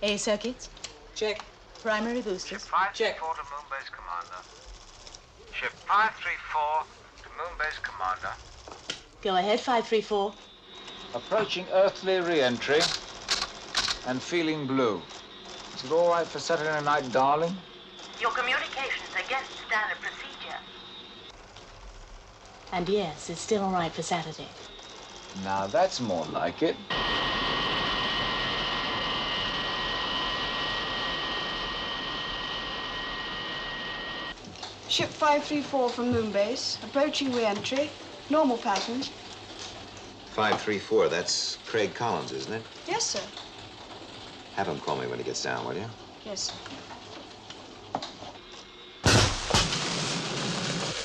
A circuits? Check. Primary boosters? Ship 534 to Moonbase Commander. Ship 534 to Moonbase Commander. Go ahead, 534. Approaching earthly reentry and feeling blue. Is it all right for Saturday night, darling? Your communications against standard procedure. And yes, it's still all right for Saturday. Now that's more like it. Ship 534 from Moonbase, approaching re-entry, normal pattern. 534, that's Craig Collins, isn't it? Yes, sir. Have him call me when he gets down, will you? Yes, sir.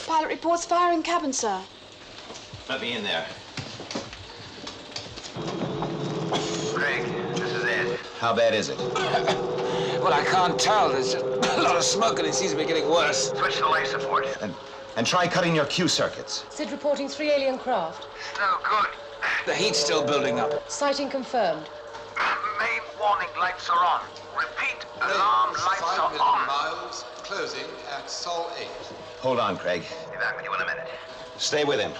Pilot reports fire in cabin, sir. Let me in there. Craig, this is Ed. How bad is it? Well, I can't tell. There's just a lot of smoke and it seems to be getting worse. Switch to life support. And try cutting your Q circuits. SID reporting 3 alien craft. No good. The heat's still building up. Sighting confirmed. Main warning lights are on. Repeat, alarm lights are 5 million on. miles, closing at Sol 8. Hold on, Craig. Be back with you in a minute. Stay with him.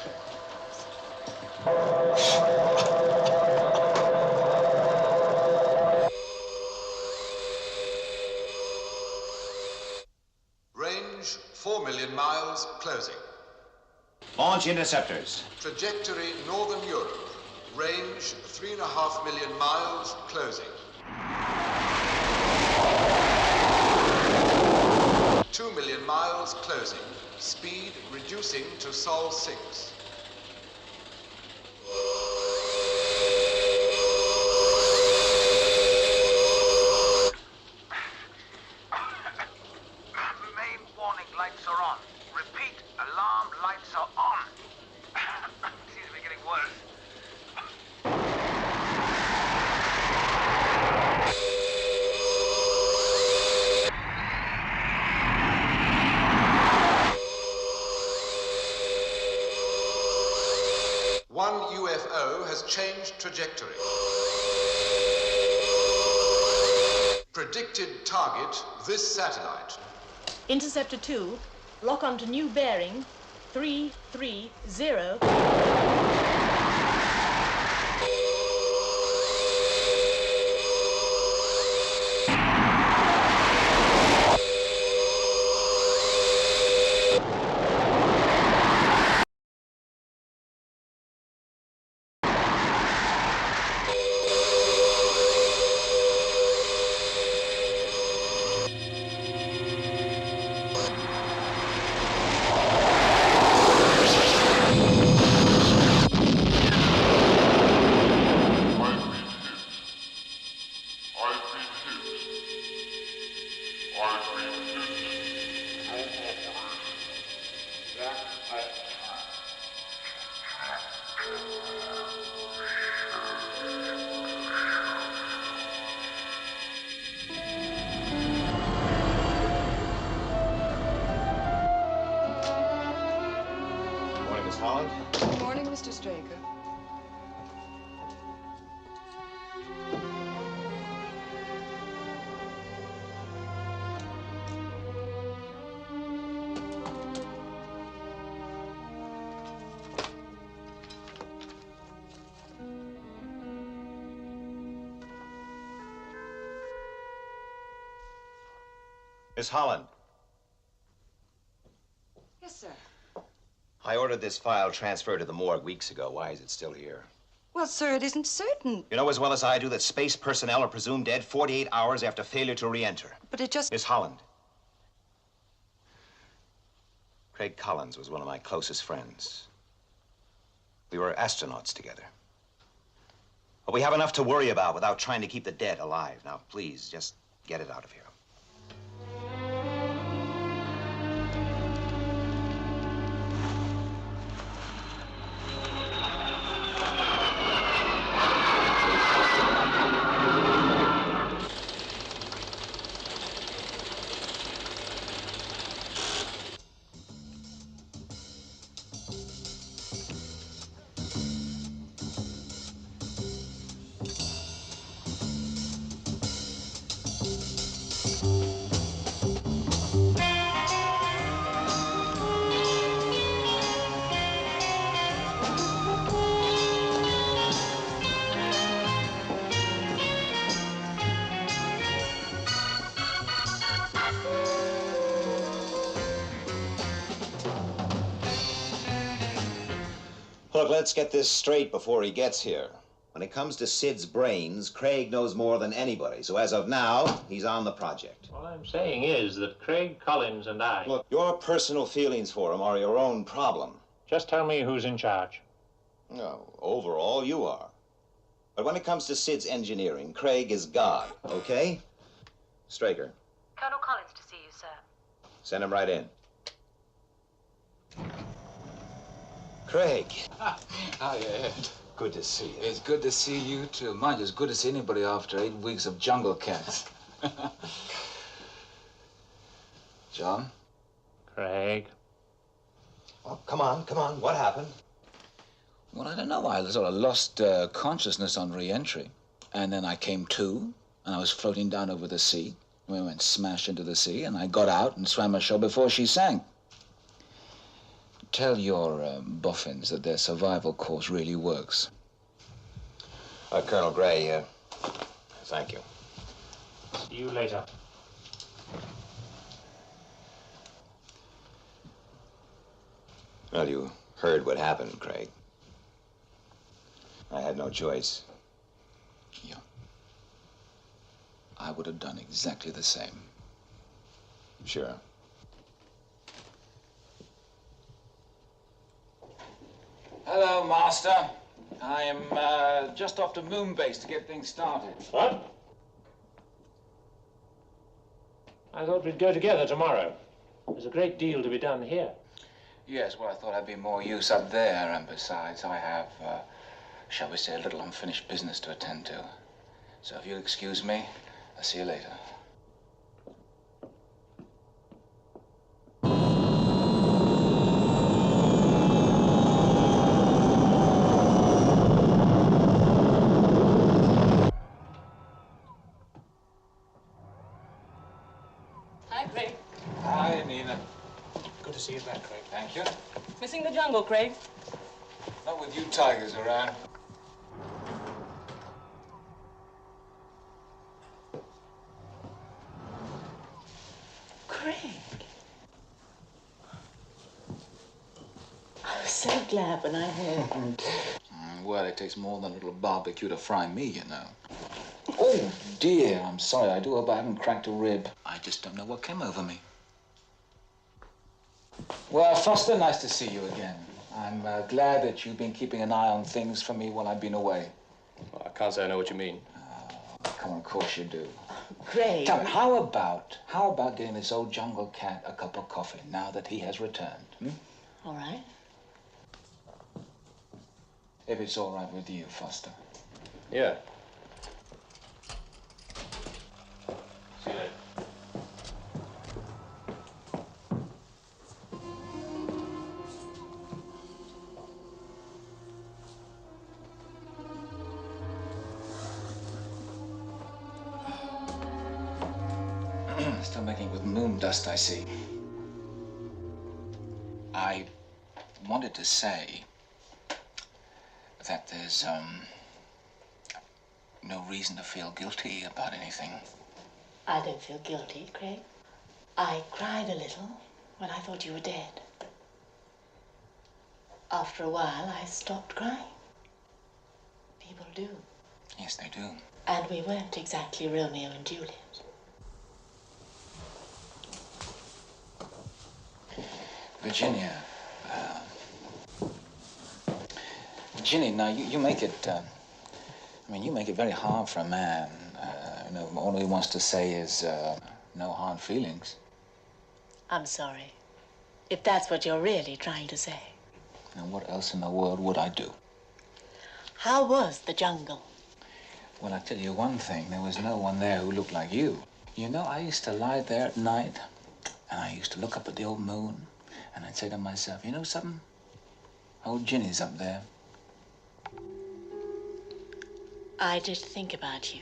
Range 4 million miles, closing. Launch interceptors. Trajectory Northern Europe. Range 3.5 million miles, closing. 2 million miles, closing. Speed reducing to Sol 6. Main warning lights are on. Repeat, alarm lights are on. Seems to be getting worse. One UFO has changed trajectory. Predicted target, this satellite. Interceptor 2, lock onto new bearing, 330. Morning, Miss Holland. Good morning, Mr. Straker. Miss Holland, Yes, sir. I ordered this file transferred to the morgue weeks ago. Why is it still here? Well, sir, it isn't certain. You know as well as I do that space personnel are presumed dead 48 hours after failure to re-enter. But it just... Miss Holland. Craig Collins was one of my closest friends. We were astronauts together. But we have enough to worry about without trying to keep the dead alive. Now, please, just get it out of here. Look, let's get this straight before he gets here. When it comes to Sid's brains, Craig knows more than anybody. So as of now, he's on the project. All I'm saying is that Craig Collins and I... Look, your personal feelings for him are your own problem. Just tell me who's in charge. No, overall, you are. But when it comes to Sid's engineering, Craig is God, okay? Straker. Colonel Collins to see you, sir. Send him right in. Craig. Hi, Ed. Good to see you. It's good to see you, too. Mind you, it's good to see anybody after 8 weeks of jungle cats. John? Craig. Oh, come on. What happened? Well, I don't know. I sort of lost consciousness on reentry. And then I came to, and I was floating down over the sea. We went smash into the sea, and I got out and swam ashore before she sank. Tell your boffins that their survival course really works. Colonel Gray, thank you. See you later. Well, you heard what happened, Craig. I had no choice. Yeah. I would have done exactly the same. Sure. Hello, Master. I am just off to Moonbase to get things started. What? I thought we'd go together tomorrow. There's a great deal to be done here. Yes, well, I thought I'd be more use up there, and besides, I have, shall we say, a little unfinished business to attend to. So if you'll excuse me, I'll see you later. Hi, Craig. Hi, Nina. Good to see you back, Craig. Thank you. Missing the jungle, Craig. Not with you tigers around. Craig. I was so glad when I heard. Well, it takes more than a little barbecue to fry me, you know. Oh, dear, I'm sorry. I do hope I haven't cracked a rib. I just don't know what came over me. Well, Foster, nice to see you again. I'm glad that you've been keeping an eye on things for me while I've been away. Well, I can't say I know what you mean. Come on, of course you do. Craig. Tell me, how about getting this old jungle cat a cup of coffee now that he has returned? All right. If it's all right with you, Foster. Yeah. See you later. Still making it with moon dust, I see. I wanted to say that there's, no reason to feel guilty about anything. I don't feel guilty, Craig. I cried a little when I thought you were dead. After a while, I stopped crying. People do. Yes, they do. And we weren't exactly Romeo and Juliet. Virginia, Ginny, now you make it, you make it very hard for a man. All he wants to say is, no hard feelings. I'm sorry. If that's what you're really trying to say. And what else in the world would I do? How was the jungle? Well, I tell you one thing, there was no one there who looked like you. You know, I used to lie there at night, and I used to look up at the old moon, and I'd say to myself, you know something? Old Ginny's up there. I did think about you.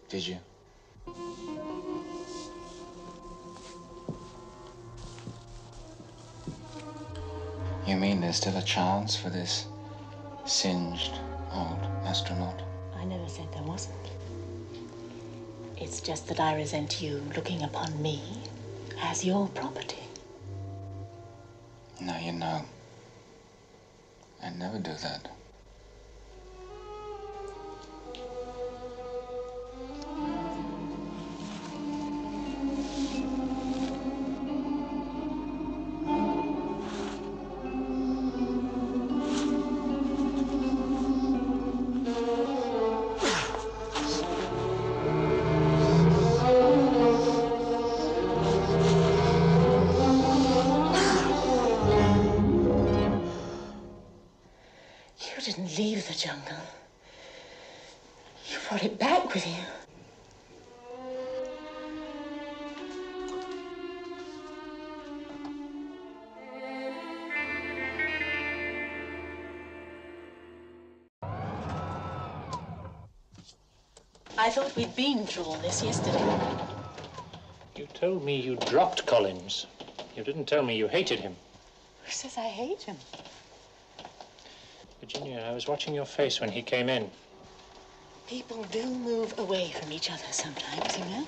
Did you? You mean there's still a chance for this singed old astronaut? I never said there wasn't. It's just that I resent you looking upon me as your property. Now you know. I never do that. You didn't leave the jungle. You brought it back with you. I thought we'd been through all this yesterday. You told me you dropped Collins. You didn't tell me you hated him. Who says I hate him? Virginia, I was watching your face when he came in. People do move away from each other sometimes, you know?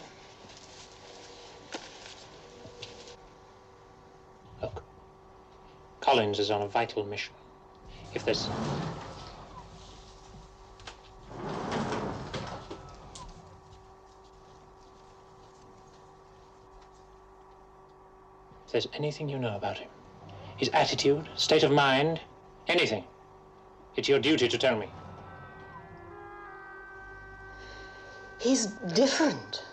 Look, Collins is on a vital mission. If there's anything you know about him, his attitude, state of mind, anything, it's your duty to tell me. He's different.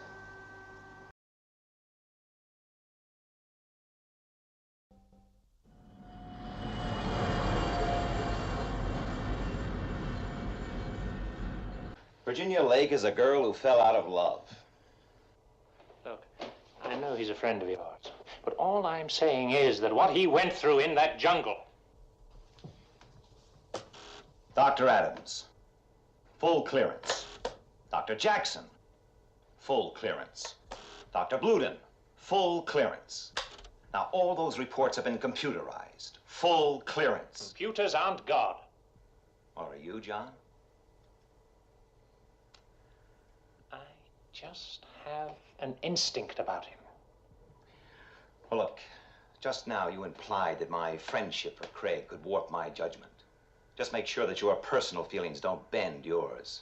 Virginia Lake is a girl who fell out of love. Look, I know he's a friend of yours, but all I'm saying is that what he went through in that jungle. Dr. Adams, full clearance. Dr. Jackson, full clearance. Dr. Bluden, full clearance. Now, all those reports have been computerized. Full clearance. Computers aren't God. Or are you, John? I just have an instinct about him. Well, look, just now you implied that my friendship for Craig could warp my judgment. Just make sure that your personal feelings don't bend yours.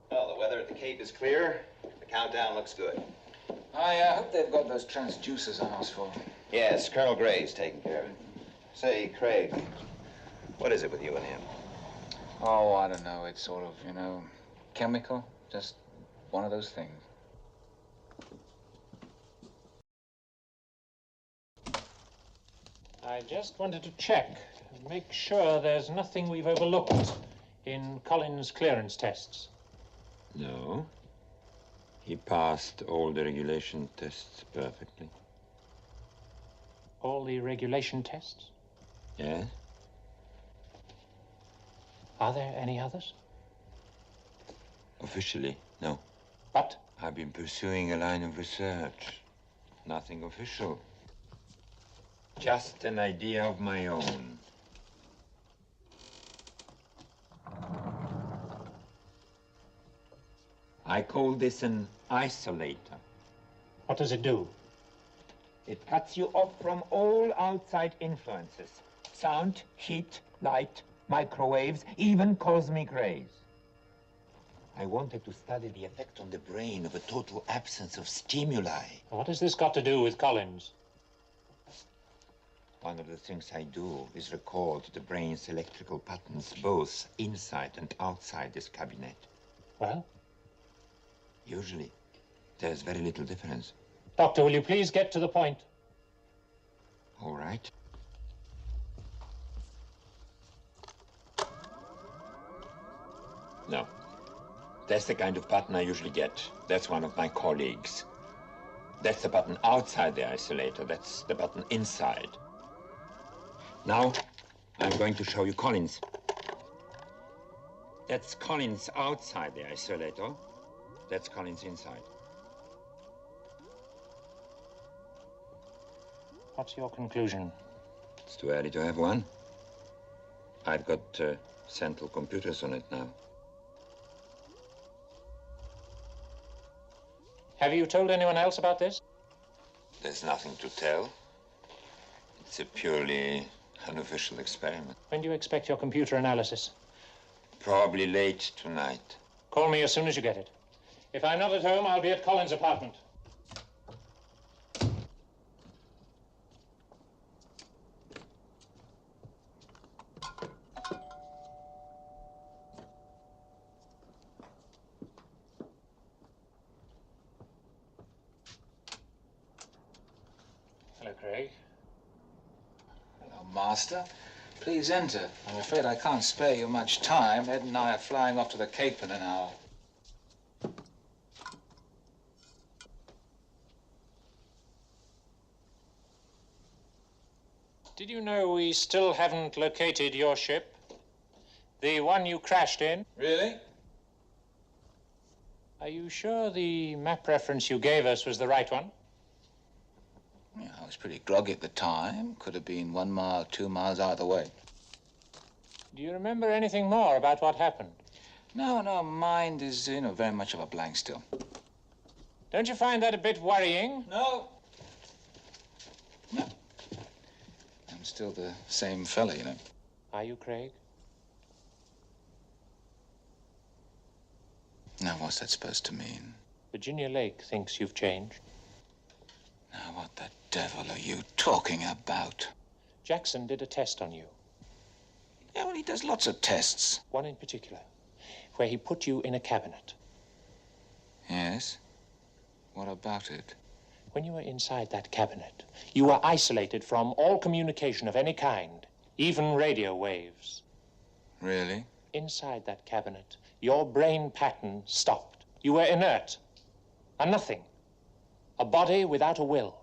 Well, the weather at the Cape is clear. The countdown looks good. I hope they've got those transducers on us for. Yes, Colonel Gray's taking care of it. Say, Craig, what is it with you and him? Oh, I don't know. It's sort of, you know, chemical. Just one of those things. I just wanted to check and make sure there's nothing we've overlooked in Collins' clearance tests. No. He passed all the regulation tests perfectly. All the regulation tests? Yes? Are there any others? Officially, no. But? I've been pursuing a line of research. Nothing official. Just an idea of my own. I call this an isolator. What does it do? It cuts you off from all outside influences. Sound, heat, light, microwaves, even cosmic rays. I wanted to study the effect on the brain of a total absence of stimuli. What has this got to do with Collins? One of the things I do is record the brain's electrical patterns, both inside and outside this cabinet. Well? Usually, there's very little difference. Doctor, will you please get to the point? All right. No. That's the kind of button I usually get. That's one of my colleagues. That's the button outside the isolator. That's the button inside. Now, I'm going to show you Collins. That's Collins outside the isolator. That's Collins inside. What's your conclusion? It's too early to have one. I've got central computers on it now. Have you told anyone else about this? There's nothing to tell. It's a purely unofficial experiment. When do you expect your computer analysis? Probably late tonight. Call me as soon as you get it. If I'm not at home, I'll be at Collin's apartment. Hello, Craig. Hello, Master. Please enter. I'm afraid I can't spare you much time. Ed and I are flying off to the Cape in an hour. Did you know we still haven't located your ship? The one you crashed in? Really? Are you sure the map reference you gave us was the right one? Yeah, I was pretty groggy at the time. Could have been 1 mile, 2 miles either way. Do you remember anything more about what happened? No, mind is, very much of a blank still. Don't you find that a bit worrying? No. No. I'm still the same fella, you know. Are you, Craig? Now, what's that supposed to mean? Virginia Lake thinks you've changed. Now, what the devil are you talking about? Jackson did a test on you. Yeah, well, he does lots of tests. One in particular, where he put you in a cabinet. Yes? What about it? When you were inside that cabinet, you were isolated from all communication of any kind, even radio waves. Really? Inside that cabinet, your brain pattern stopped. You were inert, a nothing, a body without a will.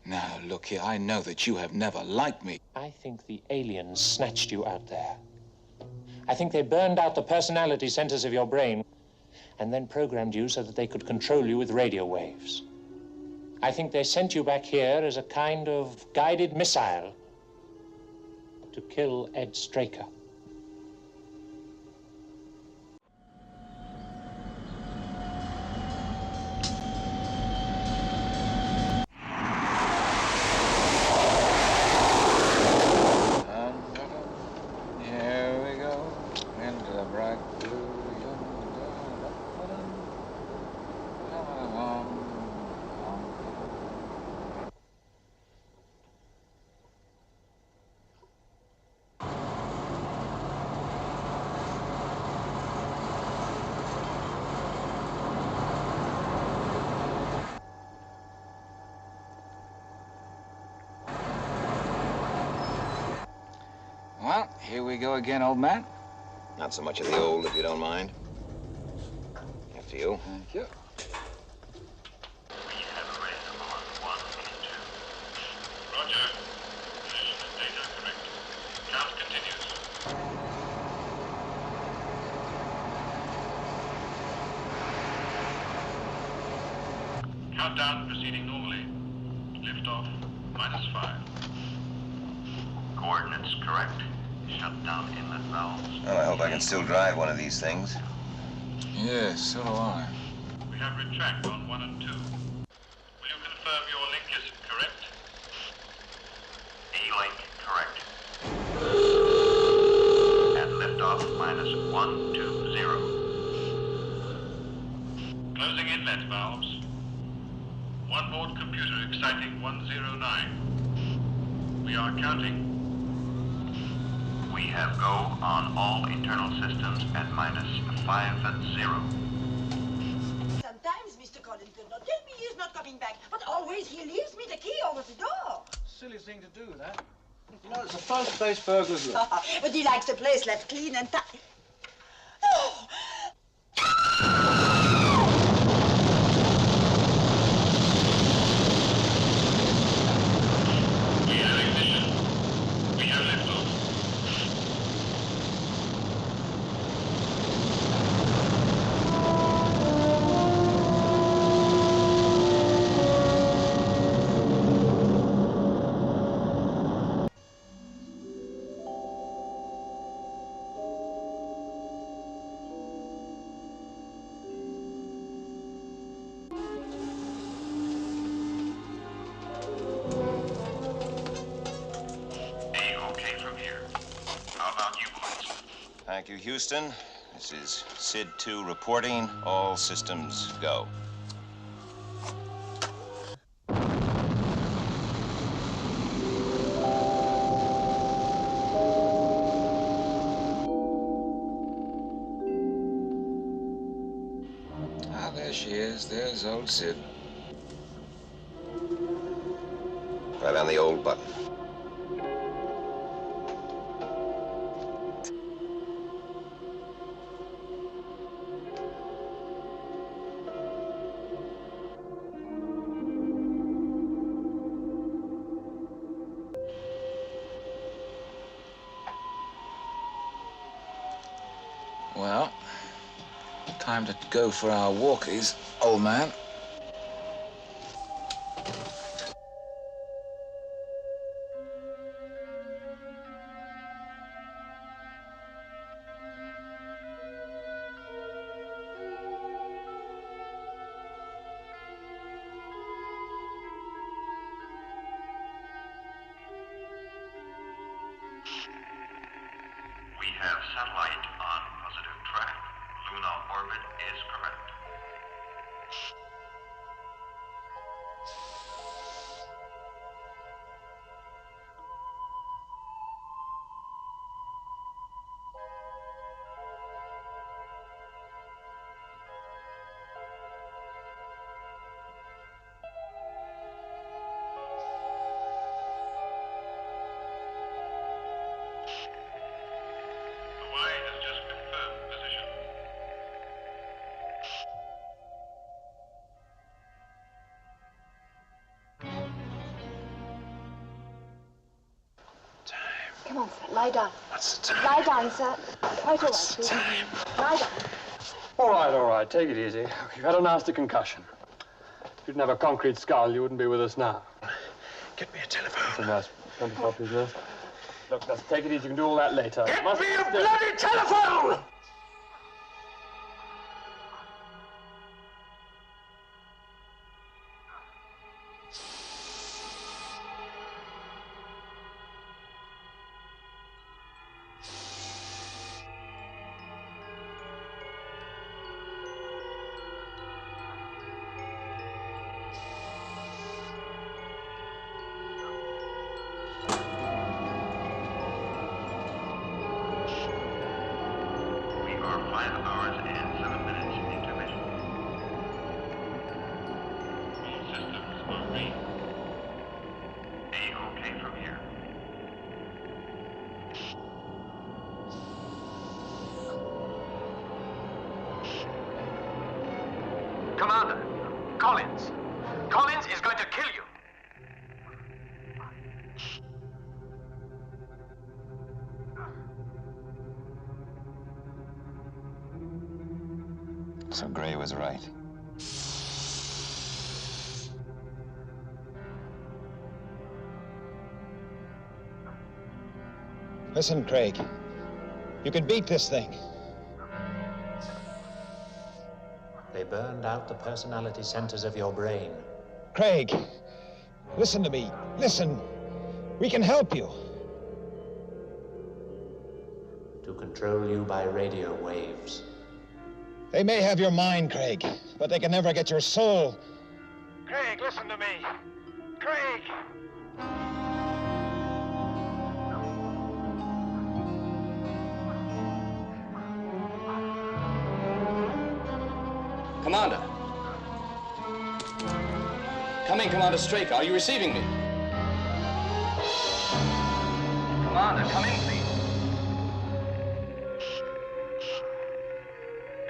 Now, look here, I know that you have never liked me. I think the aliens snatched you out there. I think they burned out the personality centers of your brain and then programmed you so that they could control you with radio waves. I think they sent you back here as a kind of guided missile to kill Ed Straker. Here we go, into the bright blue. Well, here we go again, old man. Not so much of the old, if you don't mind. After you. Thank you. We have a random on 1 and 2. Roger. Position and data correct. Count continues. Countdown proceeding normally. Liftoff -5. Coordinates correct. Shut down inlet valves. Well, I hope I can still drive one of these things. Yes, so do I. We have retract on 1 and 2. Will you confirm your link is correct? E-link correct. And liftoff -120. Closing inlet valves. Onboard computer exciting 109. We are counting. We have go on all internal systems at -50. Sometimes Mr. Collin does not tell me he is not coming back, but always he leaves me the key over the door. Silly thing to do, that. You know, it's a first-base burglar's look. But he likes the place left clean and tidy. Oh! We have ignition. We have liftoff. Thank you, Houston. This is SID 2 reporting. All systems go. Ah, there she is. There's old Sid. Right on the old button. Well, time to go for our walkies, old man. We have satellite on positive track. Lunar orbit is correct. Hawaii has just confirmed position. Come on, sir. Lie down. What's the time? Lie down, sir. Quite all right. What's the time? Lie down. All right. Take it easy. You've had a nasty concussion. If you didn't have a concrete skull, you wouldn't be with us now. Get me a telephone. That's a nice. 24, please, nurse. Look, let's take it easy. You can do all that later. Get me a bloody telephone! We are 5 hours and 7 minutes into mission. All systems are read. A-OK from here. Commander, Collins. Collins is going to kill you. So Gray was right. Listen, Craig. You can beat this thing. They burned out the personality centers of your brain. Craig, listen to me. Listen. We can help you. To control you by radio waves. They may have your mind, Craig, but they can never get your soul. Craig, listen to me. Craig! Commander. Come in, Commander Straker. Are you receiving me? Commander, come in, please.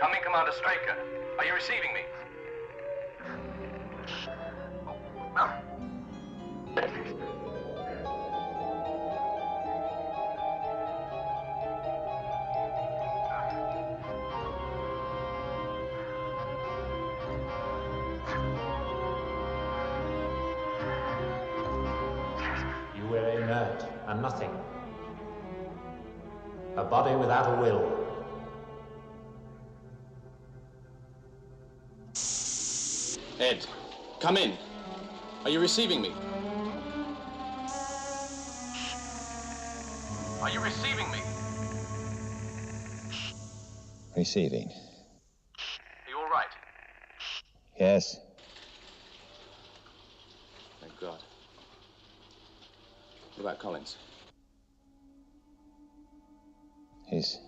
Come in, Commander Straker. Are you receiving me? You were inert and nothing. A body without a will. Ed, come in. Are you receiving me? Are you receiving me? Receiving. Are you all right? Yes. Thank God. What about Collins? He's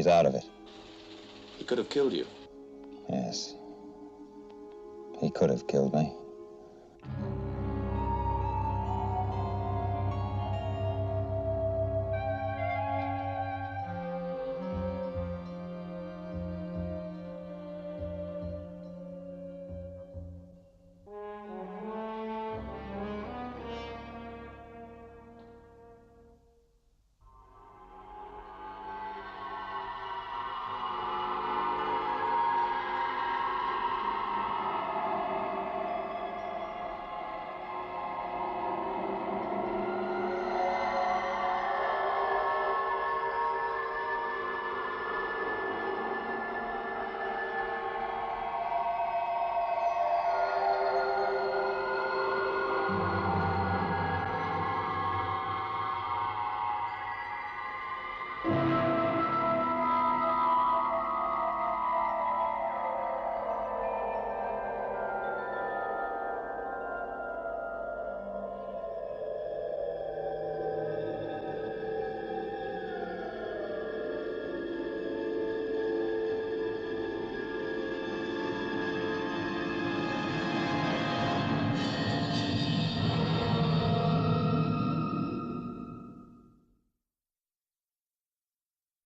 out of it. He could have killed you. Yes. He could have killed me.